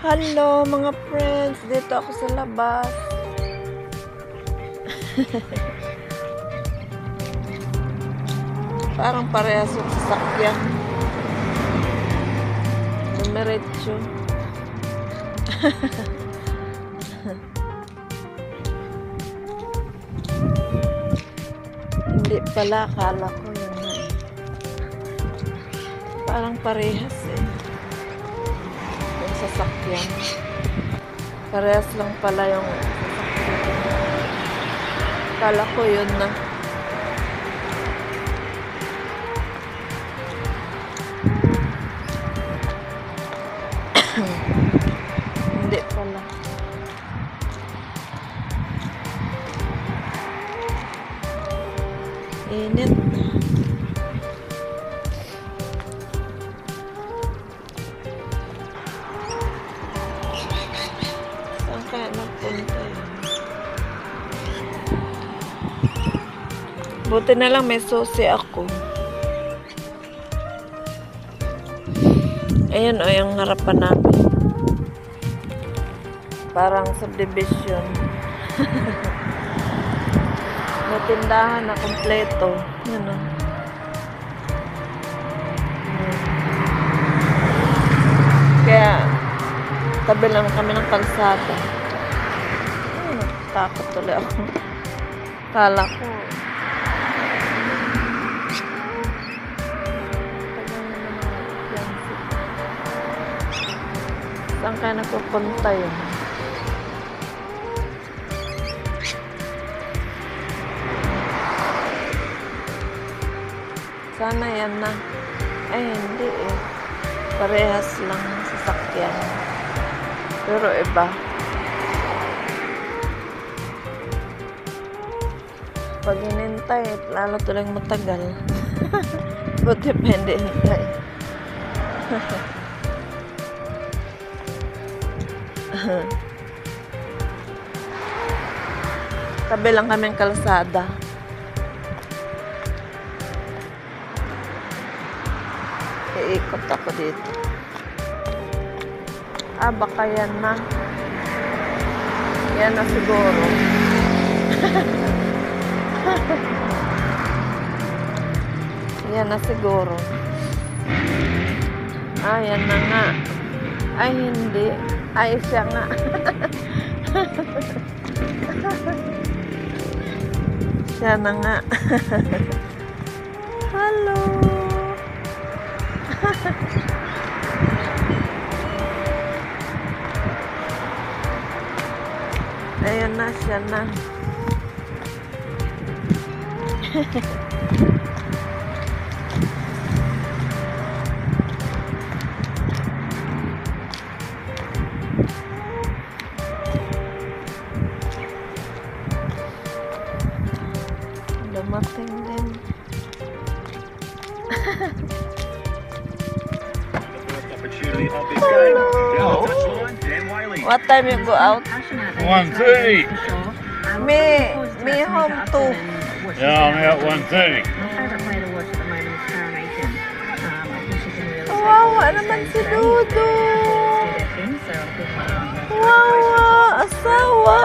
Hello mga friends, dito ako sa labas. Parang parehas yung sasakyan. Dumiretso. Hindi pala, akala ko yun na. Parang parehas eh. Yung sasakyan. Parehas lang pala yung sasakyan. Akala ko yun na. Hindi pala. Init. Saan kaya nagpunta yun? Buti na lang may susi ako. Ayan o, yung harapan namin. Parang subdivision. May tindahan na kompleto. Yan o. Kaya, tabi lang kami ng kalsada. Ay, takot tuloy ako. Kala ko. Saan kaya nagpupunta yun? Sana yan na. Ay, hindi eh. Parehas lang sasakyan. Pero iba. Pag hinintay, lalo tulang matagal. Buti pa hindi hintay. Tabi lang kaming kalsada. Iikot ako dito. Ah, baka yan na. Yan na siguro. Yan na siguro. Ah, yan na nga. Ay, hindi. Ay, siya nga. Siya na nga. Hello. Ayan na, siya na. Dumating din. What time you go out? 1:30. Me home too. Yeah, I'm out 1:30. Wawa naman si Dudu. Wawa, asawa.